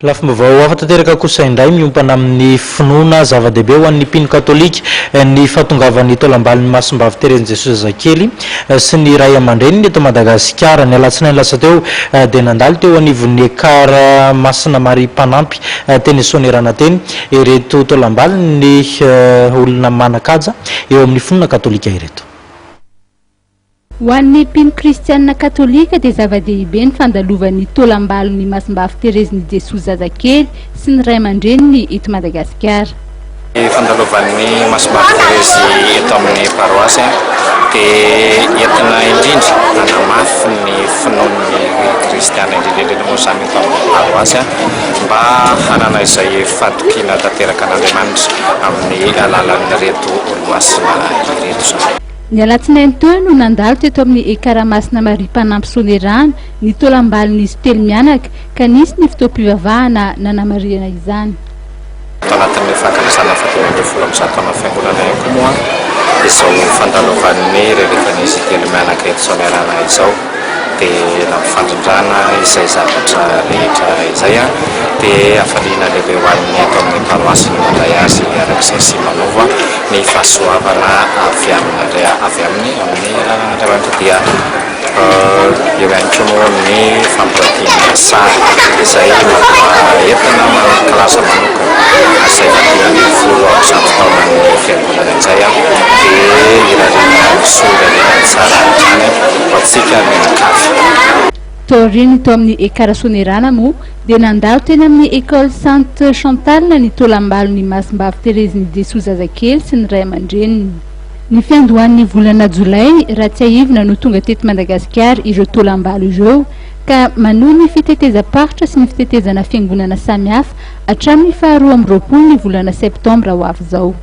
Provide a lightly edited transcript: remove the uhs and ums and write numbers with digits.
Lafim-baovao hafa tanteraka kosa indray miompana amin'ny finoana zava-dehibe ho an'ny mpino katolika ny fahatongavan'ny taolam-balon'ny Masimbavy Terezin'i Jesosy Zazakely sy ny ray aman-dreny eto Madagasikara. Ny alatsinainy lasa teo dia nandalo teo anivon'ny ekara Masina Maria Mpanampy teny Soanerana teny ireto taolam-balon'ny olona manan-kaja eo amin'ny finoana katolika ireto. Ho an'ny mpino kristianina katolika dia zava-dehibe ny fandalovan'ny taolam-balon'ny Masimbavy Terezin'i Jesosy Zazakely sy ny ray aman-dreniny eto Madagasikara. Fandalovan'ny Masimbavy Terezy eto amin'ny paroasy dia entina indrindra nanamafy ny finoan'ny kristiana indrindra moa samy eto amin'ny paroasy mba hanana izay fatokiana tanteraka an'Andriamanitra amin'ny alalan'ny reto olomasina ireto. Ny alatsinainy teo no nandalo teto amin'ny ekara Masina Maria Mpanampy Soanerana ny taolam-balon'izy telo mianaka ka nisy ny fotoam-pivavahana nanamariana izany. Tanatin'ny fankalazana fahateloambin'ny folo amby zato taona fiangonana ihany koa moa izao fandalovan'ny rehetan'izy telo mianaka eto Soanerana izao dia nampifandrindrana izay zavatra rehetra izay dia afaliana lehibe ho an'ny ato amin'ny paroasy ny mandray azy arak'izay sy manova ny fahasoavana avy amin'ny Andriamanitra dia eo ihany koa moa ny fampiratiana sary izay entina mankalaza manokana izay fahateloambin'ny folo amby zato taona ny fiangonana izay dia irarina soa tsara hatrany ho antsika mianakavy. Taoriny teo amin'ny ekara Soanerana moa dia nandalo teny amin'ny école Sainte Chantal ny taolam-balon'ny Masimbavy Terezin'i Jesosy Zazakely sy ny ray aman-dreniny. Ny fiandohan'ny volana Jolay raha tsy ahivina no tonga teto Madagasikara ireo taolam-balo ireo ka manohy ny fitetezam-paritra sy ny fitetezana fiangonana samihafa hatramin'ny 12 ny volana Septambra ho avy izao.